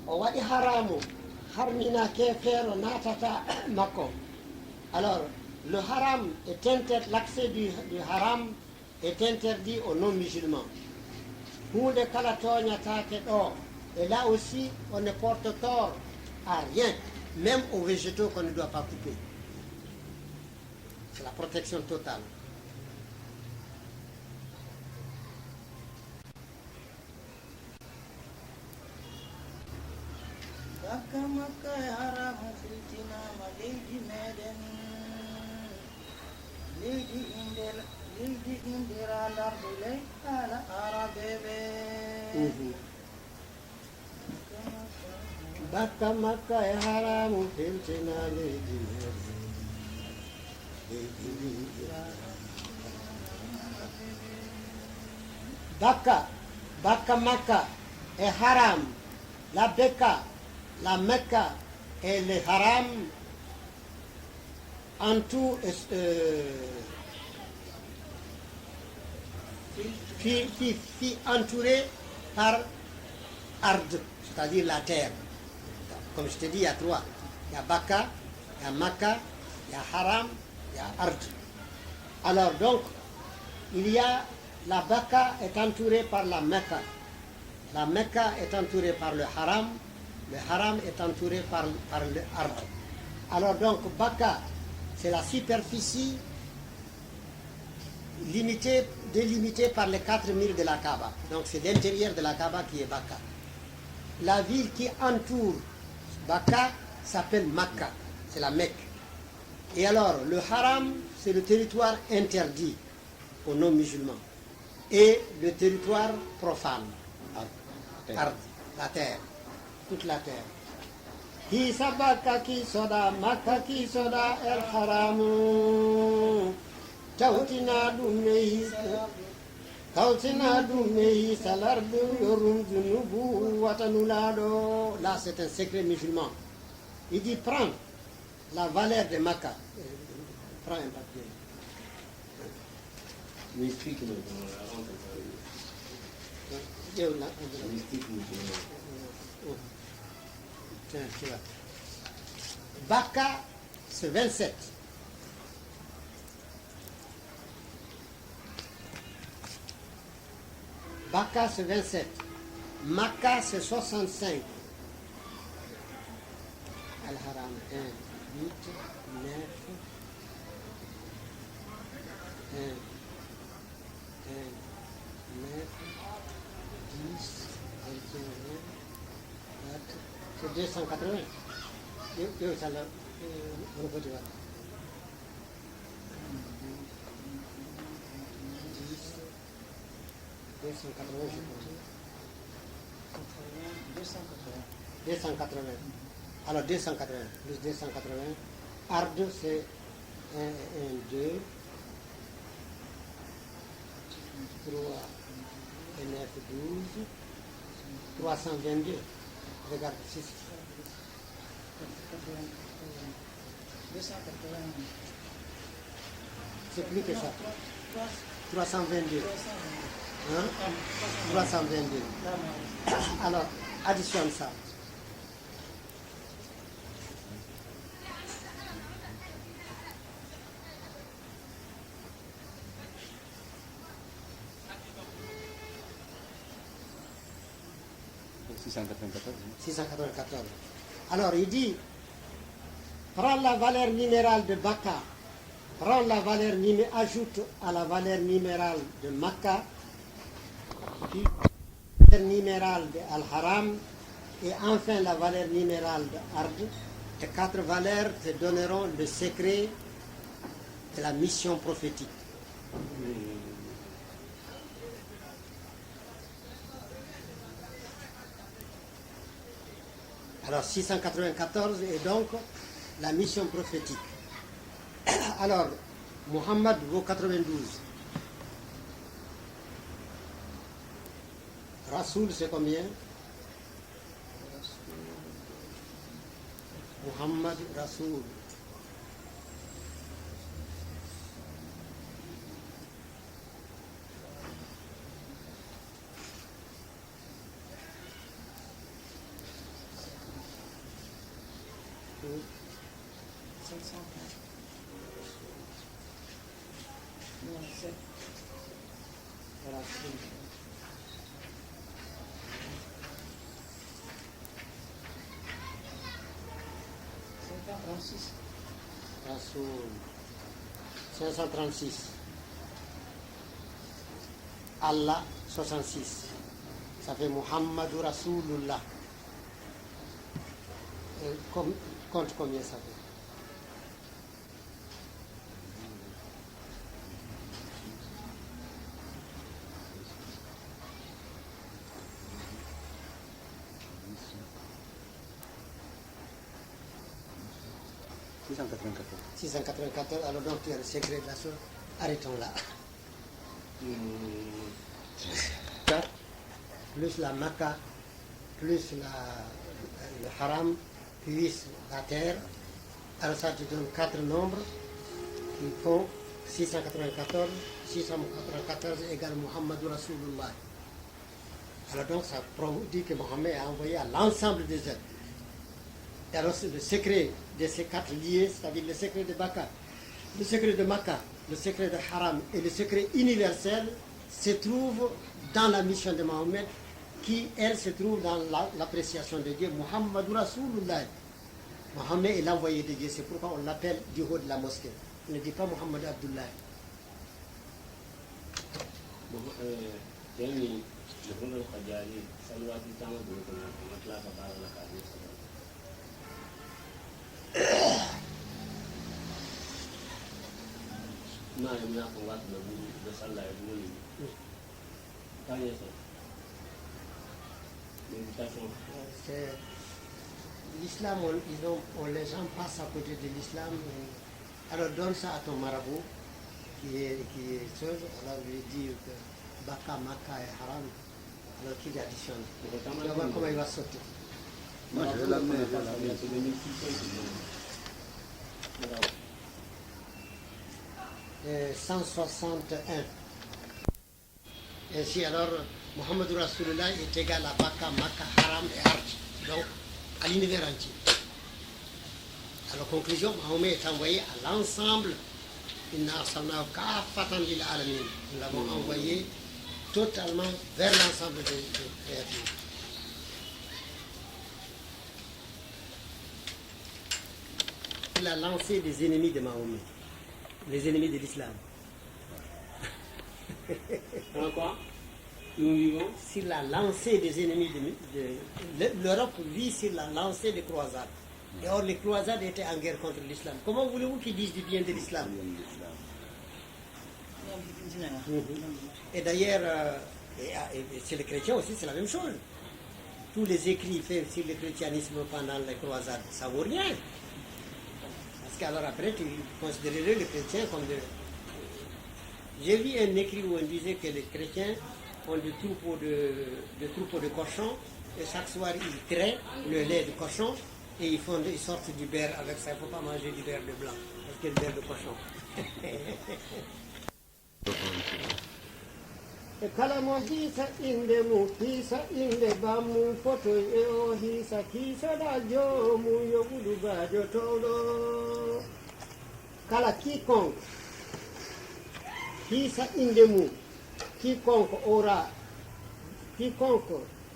o waɗi haramu harmina kefeero natata makko. Alors le haram est interdit, l'accès du haram est interdit aux non-musulmans. Hunde kala toñatake ɗo. Et là aussi, on ne porte tort à rien, même aux végétaux qu'on ne doit pas couper. C'est la protection totale. Bakka makka e haramu filtina leydi Bakka makka e haram. La Becca, la Mecca et le haram en tout fut entouré par Ard, c'est-à-dire la terre. Comme je te dis, il y a trois. Il y a Bakka, il y a Makka, il y a Haram, il y a Ard. Alors donc, il y a la Bakka est entourée par la Mecca. La Mecca est entourée par le Haram est entouré par le Ard. Alors donc, Bakka, c'est la superficie délimitée par les 4 murs de la Kaaba. Donc c'est l'intérieur de la Kaaba qui est Bakka. La ville qui entoure Bakka s'appelle Makka, c'est la Mecque. Et alors, le Haram, c'est le territoire interdit aux non-musulmans. Et le territoire profane, Ard, la terre, toute la terre. Qui sabaka qui soda, Makka qui soda, el Haramu. Tautina dumehi salardu yorum zunubu watanulado. Là, c'est un secret musulman. Il dit, prends la valeur de Makka. Prends un papier. Mystique, Tiens, tu vois. Bakka, c'est 27. Bakka, c'est 27. Makka, c'est 65. Al-Haram, 1, 8, 9, 1, 9, 10, 21, 4, c'est 280. Ça là, on peut dire. 280, je pense. 280. Alors 280, plus 280. Ard, c'est 1, 2, 3, 9, 12, 322. Regarde, 6. 280. C'est plus que ça. 322. Hein? 322. Alors, additionne ça. « 694. 694. Alors, il dit, prends la valeur minérale de Bakka, ajoute à la valeur minérale de Makka, puis la valeur minérale de Al-Haram, et enfin la valeur minérale de Ard. Les 4 valeurs te donneront le secret de la mission prophétique. Alors 694 est donc la mission prophétique. Alors, Muhammad vaut 92. Rasoul, c'est combien? Muhammad Rasoul. 515. Non, 7. Voilà. 536. Rasoul 536. Allah 66. Ça fait Muhammadou Rasoulullah. Compte combien ça fait? « 694, alors donc tu as le secret de la chose. Arrêtons là. 4, plus la Makkah, plus le haram, plus la terre. Alors ça te donne 4 nombres qui font 694. 694 égale Muhammadou Rasoulullah. Alors donc ça dit que Mohammed a envoyé à l'ensemble des êtres. Et alors le secret de ces 4 liés, c'est-à-dire le secret de Bakka, le secret de Makkah, le secret de Haram et le secret universel se trouve dans la mission de Mohammed qui, elle, se trouve dans l'appréciation de Dieu. Muhammadou Rasoulullah. Mohammed est l'envoyé de Dieu, c'est pourquoi on l'appelle du haut de la mosquée. On ne dit pas Mohammed Abdullah. L'islam, les gens passent à côté de l'islam. Alors donne ça à ton marabout qui est chose. Alors lui dit que Bakka, Makkah et Haram. Alors qu'il additionne. Tu vas voir comment il va sauter. Moi je vais l'amener. 161. Ainsi alors, Muhammadou Rasoulullah est égal à Bakka, Makkah, Haram et Arj, donc à l'univers entier. Alors, conclusion, Mahomet est envoyé à l'ensemble. Nous l'avons envoyé totalement vers l'ensemble des créatures. Il a lancé des ennemis de Mahomet, les ennemis de l'islam. Quoi? Nous vivons Sur la lancée des ennemis l'Europe vit sur la lancée des croisades. Et or, les croisades étaient en guerre contre l'islam. Comment voulez-vous qu'ils disent du bien de l'islam? Et d'ailleurs, chez les chrétiens aussi, c'est la même chose. Tous les écrits faits sur le chrétianisme pendant les croisades, ça vaut rien. Parce qu'alors après, tu considérerais les chrétiens comme des... J'ai vu un écrit où on disait que les chrétiens ont des troupeaux de cochons, et chaque soir ils traient le lait de cochon, et ils sortent du beurre avec ça. Il ne faut pas manger du beurre de blanc, parce que le beurre de cochon. Kalamo hisa inde mu hisa inde bamu foto eo hisa kisa da jo mu yogudu ga jo todo kala quiconque hisa inde mu quiconque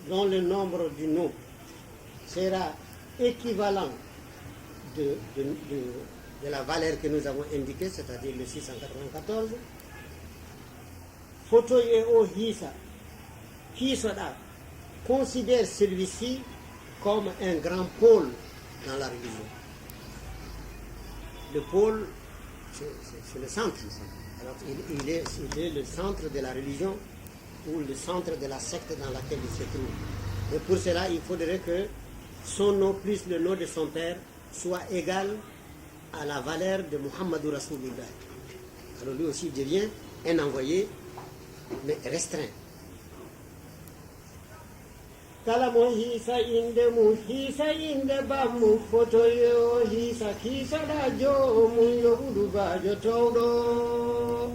dont le nombre du nom sera équivalent de la valeur que nous avons indiquée, c'est-à-dire le 694. Photo et o hisa, qui sera, considère celui-ci comme un grand pôle dans la religion. Le pôle, c'est le centre. Alors, il est le centre de la religion ou le centre de la secte dans laquelle il se trouve. Et pour cela, il faudrait que son nom plus le nom de son père soit égal à la valeur de Muhammadou Rasoulullah. Alors lui aussi devient un envoyé, mais restreint. Kalamo hisa inde mu hisa inde bamu foto yo hisa kisa da jo mu yogudu ba jo todo.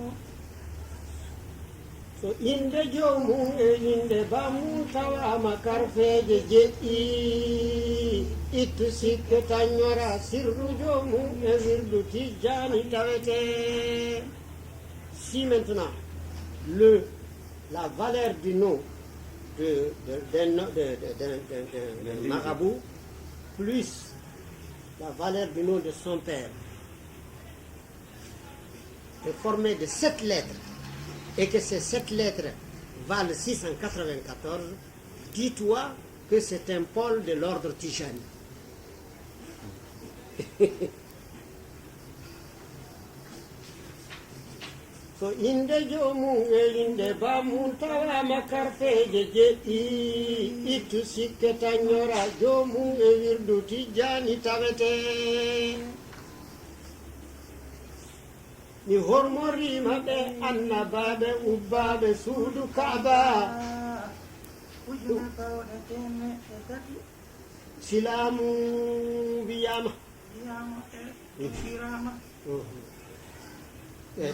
So inde jo mu e inde bamu tawa makarfeje jeɗɗi itu siketanyora sirrujomu e virdu tijani tawete. Si maintenant la valeur du nom d'un marabout plus la valeur du nom de son père est formée de 7 lettres et que ces 7 lettres valent 694, dis-toi que c'est un pôle de l'ordre Tijani. So inde jomu elinde bamun tawa makarte jeje itu sikketa nyora jomu e wirdu Tijani tawete. Ni hormorima ɓe annabaɓe ubbaɓe suudu Kaaba. Silamu wiyama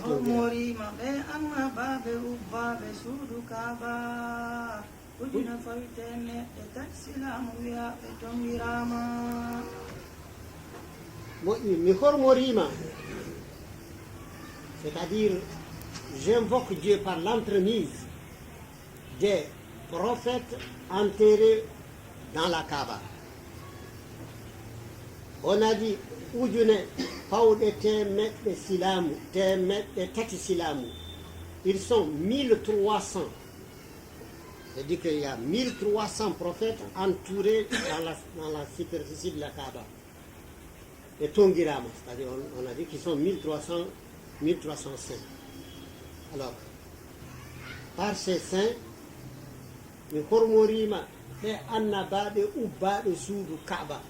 hormorima ɓe annabaɓe ubbaɓe suudu Kaaba. Ujuna fawite neɗɗe tati silamu wiyaɓe ton wirama. Mi hormorima, c'est-à-dire j'invoque Dieu par l'entremise des prophètes enterrés dans la Kaaba. On a dit Ujune Paude Temet Silamu, Temet Tati Silamu. Ils sont 1300. C'est-à-dire qu'il y a 1300 prophètes entourés dans la superficie de la Kaaba. Et Tongirama, c'est-à-dire on a dit qu'ils sont 1305. Alors, par ces saints, le Hormorima, les Annababe Ubbabe Soudou Kaaba.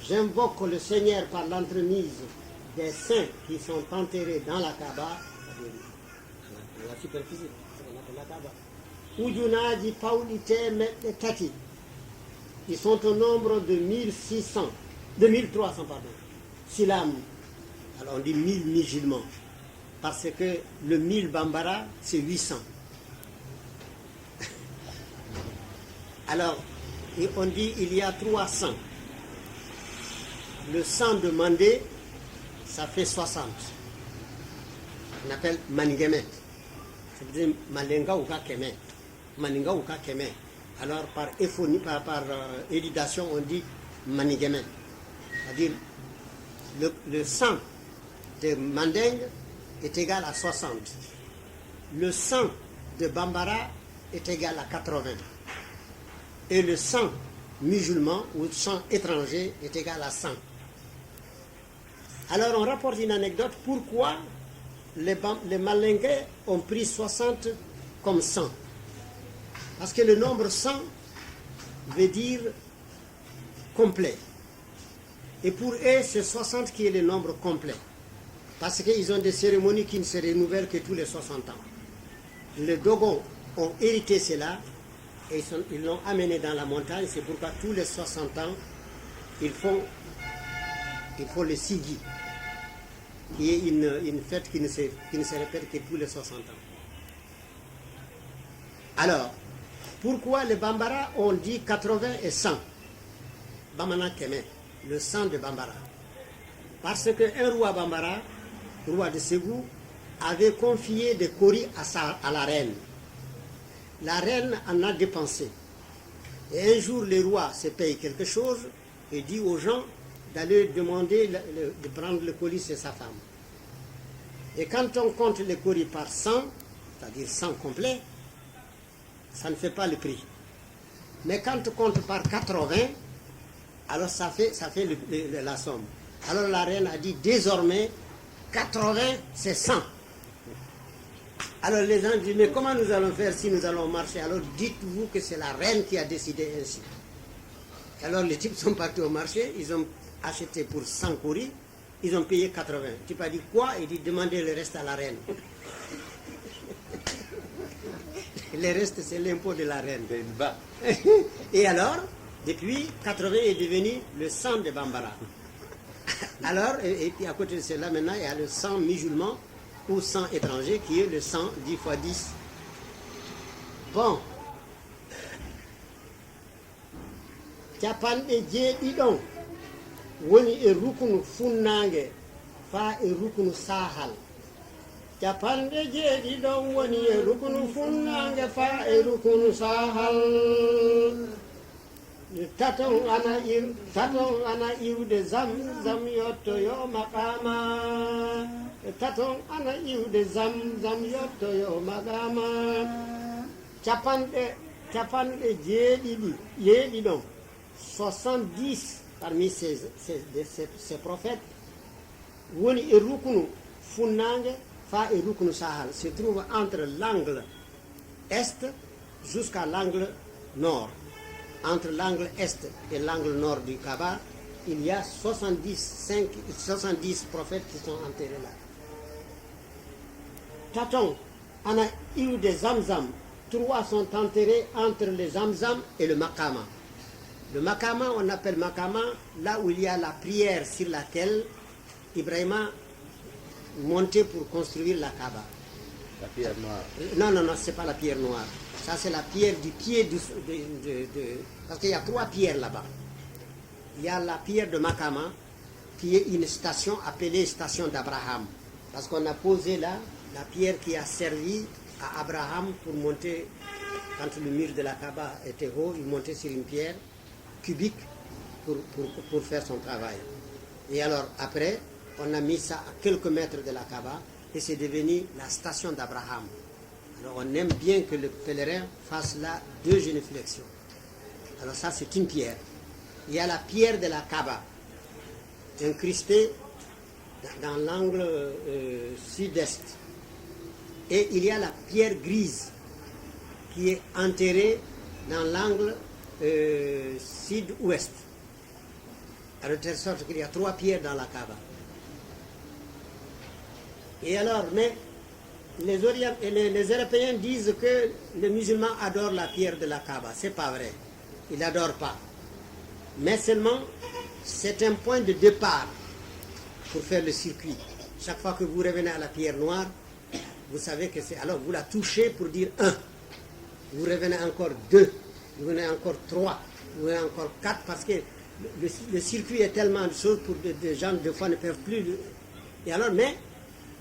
J'invoque le Seigneur par l'entremise des saints qui sont enterrés dans la Kaaba, c'est-à-dire dans la superficie de la Kaaba. Ujunaji Paulite Mette Tati. Ils sont au nombre de 1300, pardon. Silam. Alors on dit 1000 musulmans. Parce que le 1000 Bambara, c'est 800. Alors, on dit il y a 300. Le 100 de Mandé, ça fait 60. On appelle Manigemet. Ça veut dire Malenga ou Kakeme. Maninga ou Kakeme. Alors, par édidation, on dit Manigemet. C'est-à-dire, le 100 de Mandeng est égal à 60. Le 100 de Bambara est égal à 80. Et le 100 musulman ou 100 étranger est égal à 100. Alors on rapporte une anecdote pourquoi les Malingués ont pris 60 comme 100. Parce que le nombre 100 veut dire complet. Et pour eux, c'est 60 qui est le nombre complet. Parce qu'ils ont des cérémonies qui ne se renouvellent que tous les 60 ans. Les Dogons ont hérité cela et ils l'ont amené dans la montagne. C'est pourquoi tous les 60 ans, il faut le Sigi, qui est une fête qui ne se répète que tous les 60 ans. Alors, pourquoi les Bambara ont dit 80 et 100 Bamana Keme, le 100 de Bambara. Parce qu'un roi Bambara, roi de Ségou, avait confié des coris à la reine. La reine en a dépensé. Et un jour, le roi se paye quelque chose et dit aux gens d'aller demander de prendre le colis de sa femme. Et quand on compte le colis par 100, c'est-à-dire 100 complet, ça ne fait pas le prix. Mais quand on compte par 80, alors ça fait la somme. Alors la reine a dit désormais 80 c'est 100. Alors les gens disent mais comment nous allons faire si nous allons marcher? Alors dites-vous que c'est la reine qui a décidé ainsi. Alors les types sont partis au marché, ils ont acheté pour 100 courris, ils ont payé 80. Tu as dit quoi? Il dit demandez le reste à la reine. Le reste c'est l'impôt de la reine. Et alors, depuis 80 est devenu le 100 de Bambara. Alors, et puis à côté de cela maintenant, il y a le 100 musulman ou 100 étrangers qui est le 100 10 fois 10. Bon. capanɗe jeeɗiɗon woni e rukunu funnaange faa e rukunu sahal. Capanɗe jeeɗiɗon woni e rukunu funnaange faa e rukunu sahal. taton ana iwde zam yottoyo maqama. Taton ana iwde zam yottoyo maqama. capanɗe jeeɗiɗon 70 parmi ces prophètes woni e rukunu funnaange fa e rukunu sahal se trouve entre l'angle est jusqu'à l'angle nord. Entre l'angle est et l'angle nord du Kaaba, il y a 70 prophètes qui sont enterrés là. Taton, ana iwde zamzam, 3 sont enterrés entre le zamzam et le makama. Le makama, on appelle makama là où il y a la prière sur laquelle Ibrahima montait pour construire la Kaaba. La pierre noire. Non, c'est pas la pierre noire. Ça, c'est la pierre du pied parce qu'il y a 3 pierres là-bas. Il y a la pierre de Makama, qui est une station appelée station d'Abraham. Parce qu'on a posé là la pierre qui a servi à Abraham pour monter, quand le mur de la Kaaba était haut, il montait sur une pierre cubique pour faire son travail. Et alors, après, on a mis ça à quelques mètres de la Kaaba, et c'est devenu la station d'Abraham. Alors on aime bien que le pèlerin fasse là 2 génuflexions. Alors ça c'est une pierre. Il y a la pierre de la Kaaba, incrustée dans l'angle sud-est. Et il y a la pierre grise qui est enterrée dans l'angle sud-ouest. Alors de telle sorte qu'il y a 3 pierres dans la Kaaba. Et alors, mais les Européens disent que les musulmans adorent la pierre de la Kaaba. Ce n'est pas vrai. Ils n'adorent pas. Mais seulement, c'est un point de départ pour faire le circuit. Chaque fois que vous revenez à la pierre noire, vous savez que c'est... Alors, vous la touchez pour dire 1. Vous revenez encore 2. Vous revenez encore 3. Vous revenez encore 4 parce que le circuit est tellement de choses pour des gens, des fois, ne peuvent plus... Et alors,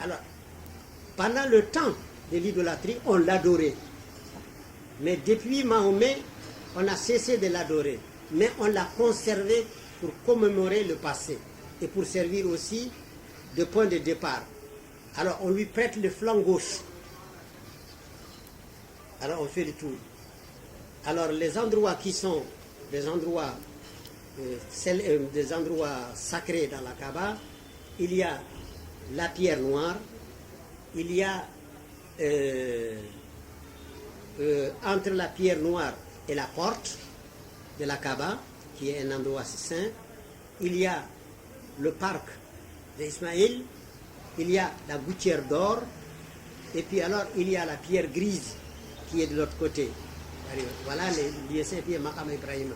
alors, pendant le temps de l'idolâtrie, on l'adorait. Mais depuis Mahomet, on a cessé de l'adorer. Mais on l'a conservé pour commémorer le passé et pour servir aussi de point de départ. Alors, on lui prête le flanc gauche. Alors, on fait le tour. Alors, les endroits qui sont des endroits sacrés dans la Kaaba, il y a la pierre noire, il y a entre la pierre noire et la porte de la Kaaba, qui est un endroit saint, il y a le parc d'Ismaïl, il y a la gouttière d'or, et puis alors il y a la pierre grise qui est de l'autre côté. Voilà les lieux saints, puis Maqam Ibrahim.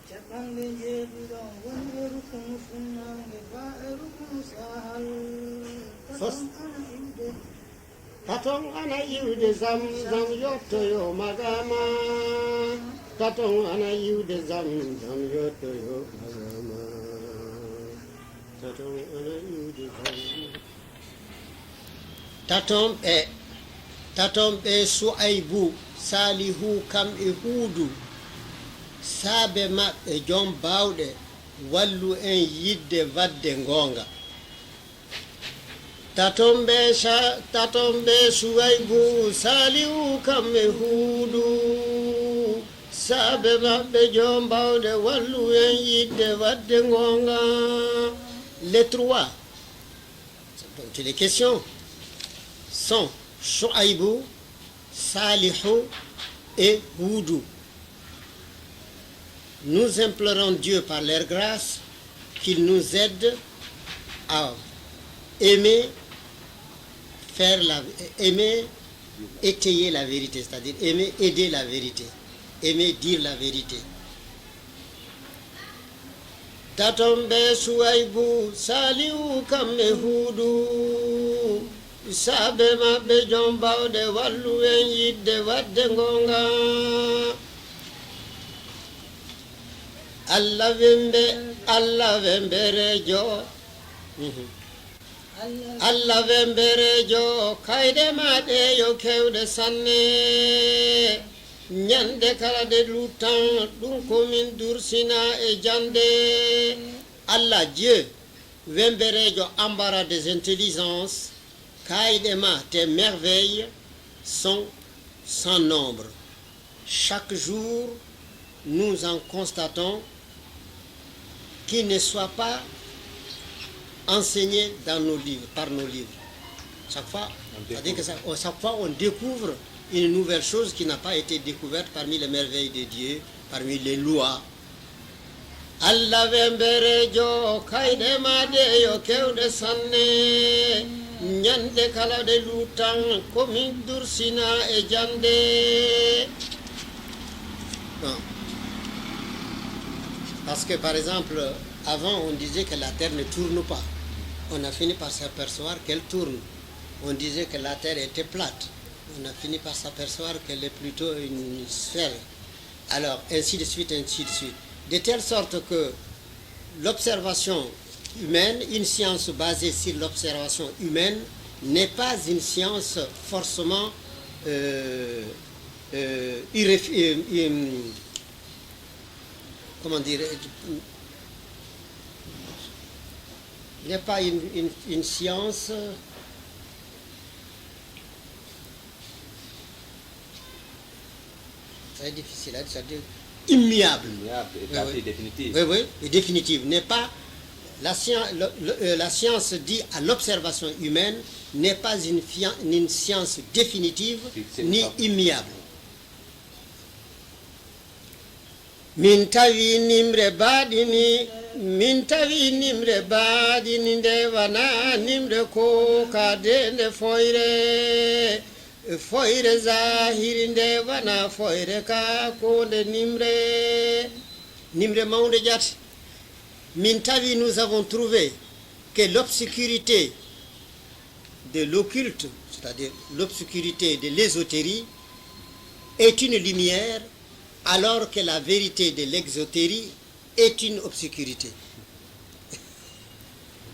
capanɗe jeeɗiɗon woni e rukunu funnaange faa e rukunu sahal. Taton ana iwde zam yottoyo magama. Taton ana iwde zam yottoyo magama. Taton ana iwde zam. Taton ɓe Su'aybu Salihu kamɓe Huudu saabe maɓɓe jom bawɗe wallu en yidde vadde gonga. taton ɓe Suwaybu Salihu kamɓe Huudu saabe maɓɓe jom bawɗe wallu en yidde vadde gonga. Les 3 dont il est question sont Su'aybu, Salihu et Huudu. Nous implorons Dieu par leur grâce qu'il nous aide à aimer étayer la vérité, c'est-à-dire aimer aider la vérité, aimer dire la vérité. Taton ɓe Suwaybu Salihu kamɓe Huudu sabe maɓɓe jom bawɗe wallu en yidde wadde gonga Allah wemberejo Allah wemberejo kayde maɗe yo kewɗe sanne ñande kala de lutan ɗum komin dursina e jande Allah Dieu wemberejo embarras des intelligences kayde ma tes merveilles sont sans nombre. Chaque jour nous en constatons qui ne soit pas enseigné dans nos livres, par nos livres. Chaque fois, chaque fois on découvre une nouvelle chose qui n'a pas été découverte parmi les merveilles de Dieu, parmi les lois. Allah wemberejo kayde made yo kewde sanne ñande kala de lutan komin dursina e jande. Non. Parce que par exemple, avant on disait que la terre ne tourne pas. On a fini par s'apercevoir qu'elle tourne. On disait que la terre était plate. On a fini par s'apercevoir qu'elle est plutôt une sphère. Alors, ainsi de suite, ainsi de suite. De telle sorte que l'observation humaine, une science basée sur l'observation humaine, n'est pas une science forcément comment dire, n'est pas une science très difficile à dire, immuable. Et définitive. Oui, oui, et définitive. N'est pas la science dit à l'observation humaine n'est pas une science définitive ni immuable. Min tawi nimre baɗini nde wana nimre ko kade nde foyre zahiri nde wana foyre ka ko nde nimre mawde jati. Min tawi, nous avons trouvé que l'obscurité de l'occulte, c'est-à-dire l'obscurité de l'ésotérie, est une lumière, alors que la vérité de l'exotérie est une obscurité.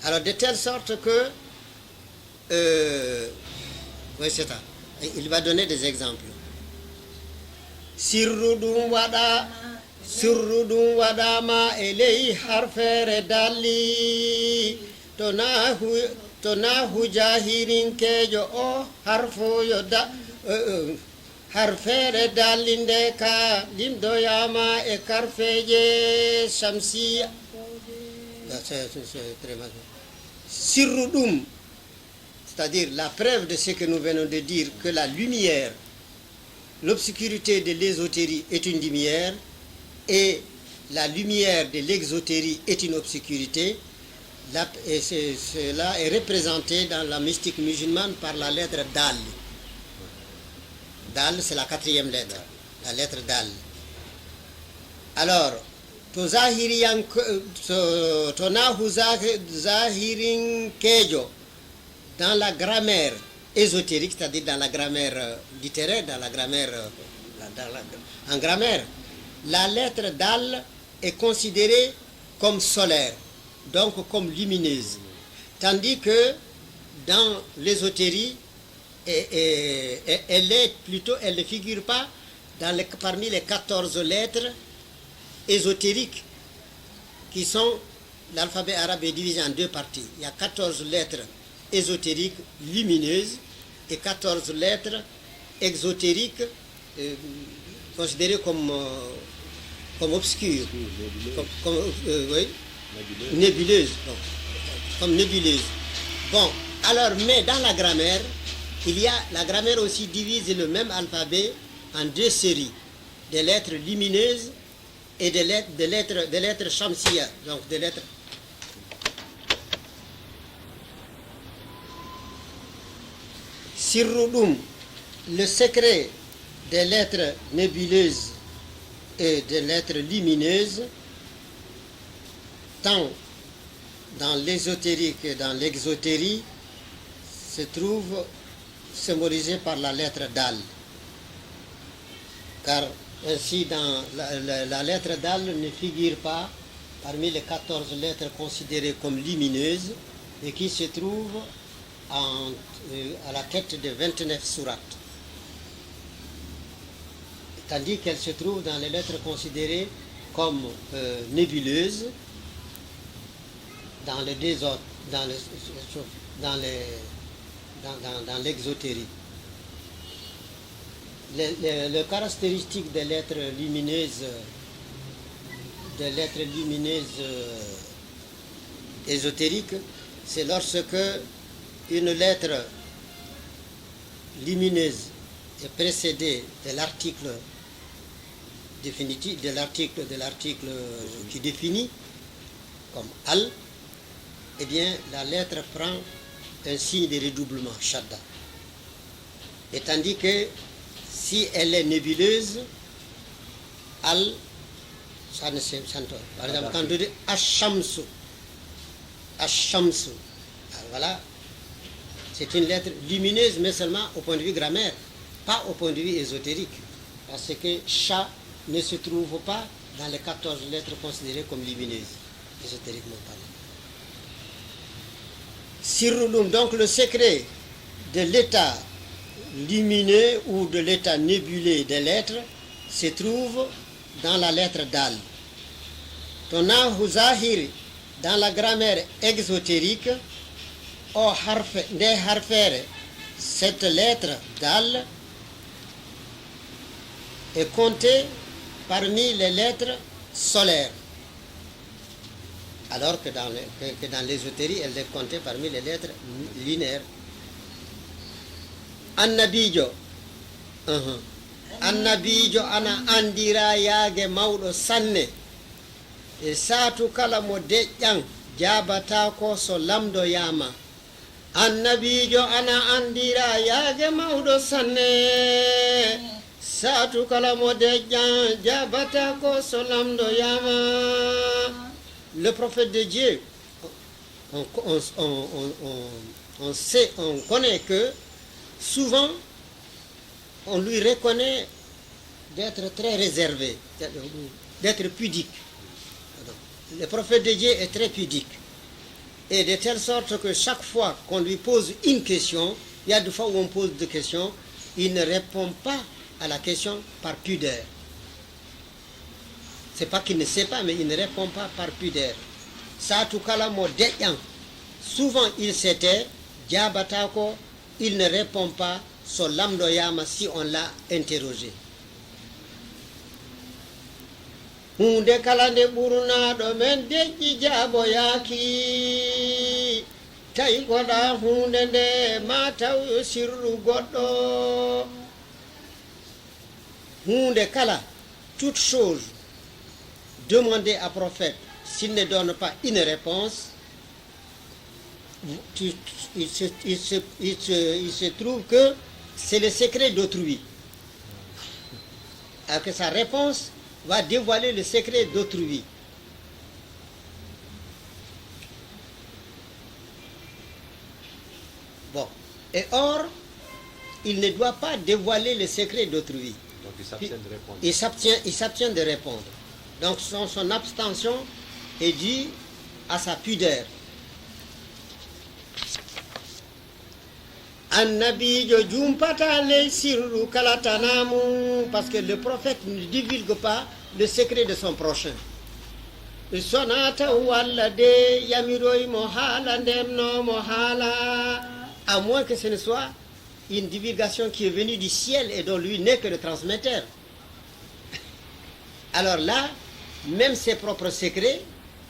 Alors de telle sorte que, oui, c'est ça. Il va donner des exemples. Sirrudum wadama elei harfere dalli tona hujahirin kejo o harfo yo da harfere dallinde ka limdoyama e karfeje shamsiya. Sirrudum, c'est-à-dire la preuve de ce que nous venons de dire, que la lumière, l'obscurité de l'ésotérie est une lumière et la lumière de l'exotérie est une obscurité. Et cela est représenté dans la mystique musulmane par la lettre Dal. Dal, c'est la 4e lettre, la lettre Dal. Alors, tonahu zahirin kejo, dans la grammaire ésotérique, c'est-à-dire dans la grammaire littéraire, dans la grammaire, en grammaire, la lettre Dal est considérée comme solaire, donc comme lumineuse. Tandis que dans l'ésotérie, elle ne figure pas parmi les 14 lettres ésotériques qui sont, l'alphabet arabe est divisé en 2 parties. Il y a 14 lettres ésotériques lumineuses et 14 lettres exotériques considérées comme obscures, oui, nébuleuses, comme nébuleuses. Bon, alors, mais dans la grammaire, la grammaire aussi divise le même alphabet en 2 séries, des lettres lumineuses et des lettres shamsiya, donc des lettres. Sirrudum, le secret des lettres nébuleuses et des lettres lumineuses, tant dans l'ésotérique et dans l'exotérie, se trouve symbolisé par la lettre Dal. Car ainsi, dans la lettre Dal ne figure pas parmi les 14 lettres considérées comme lumineuses et qui se trouvent à la tête de 29 sourates. Tandis qu'elle se trouve dans les lettres considérées comme nébuleuses dans le désordre, dans l'exotérie. Le caractéristique des lettres lumineuses ésotériques, c'est lorsque une lettre lumineuse est précédée de l'article définitif, de l'article qui définit, comme Al, eh bien la lettre prend un signe de redoublement, Shadda. Et tandis que si elle est nébuleuse, Al, ça ne se sent pas. Par exemple, quand on dit Ashamsu, voilà, c'est une lettre lumineuse, mais seulement au point de vue grammaire, pas au point de vue ésotérique. Parce que Sha ne se trouve pas dans les 14 lettres considérées comme lumineuses, ésotériquement parlant. Sirulum, donc le secret de l'état lumineux ou de l'état nébuleux des lettres se trouve dans la lettre Dal. Tonahu Zahir, dans la grammaire exotérique, cette lettre Dal est comptée parmi les lettres solaires, alors que dans l'ésotérie, elle est comptée parmi les lettres lunaires. Annabijo, annabijo ana andira yaage mawɗo sanne e saatu kala mo deƴƴan jabata ko so lamdoyama. Annabijo ana andira yaage mawɗo sanne saatu kala mo deƴƴan jabata ko so lamdoyama. Le prophète de Dieu, on sait, on connaît que souvent on lui reconnaît d'être très réservé, d'être pudique. Le prophète de Dieu est très pudique. Et de telle sorte que chaque fois qu'on lui pose une question, il y a des fois où on pose des questions, il ne répond pas à la question par pudeur. C'est pas qu'il ne sait pas, mais il ne répond pas par pudeur. Souvent il s'était, Diabatako, il ne répond pas, sur l'amdoyama si on l'a interrogé. Hunde kala nde ɓurnaɗo men deƴƴi jaaboyaki tawi goɗa hunde nde ma taw yo sirru goɗɗo. Hunde kala, toute chose demandée à prophète, s'il ne donne pas une réponse, il se trouve que c'est le secret d'autrui. Alors que sa réponse va dévoiler le secret d'autrui. Bon. Et or, il ne doit pas dévoiler le secret d'autrui. Donc il s'abstient de répondre. Il s'abstient de répondre. Donc son abstention est due à sa pudeur. Parce que le prophète ne divulgue pas le secret de son prochain. À moins que ce ne soit une divulgation qui est venue du ciel et dont lui n'est que le transmetteur. Alors là, même ses propres secrets,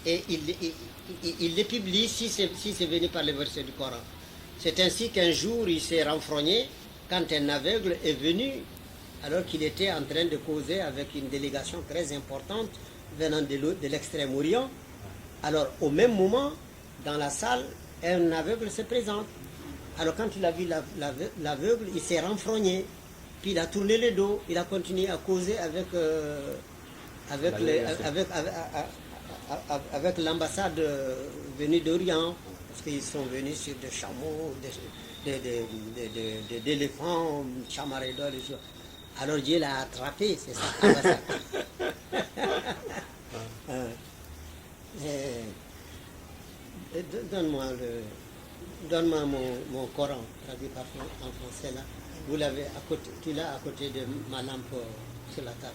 et il les publie si c'est venu par les versets du Coran. C'est ainsi qu'un jour il s'est renfrogné quand un aveugle est venu alors qu'il était en train de causer avec une délégation très importante venant de l'extrême-orient. Alors au même moment, dans la salle, un aveugle se présente. Alors quand il a vu l'aveugle, il s'est renfrogné, puis il a tourné le dos, il a continué à causer avec l'ambassade venue d'Orient, parce qu'ils sont venus sur des chameaux, d'éléphants, chamaredors, des choses. Alors Dieu l'a attrapé, c'est ça. Abasa. Donne-moi mon Coran, traduit en français là. Vous l'avez à côté, tu l'as à côté de ma lampe sur la table.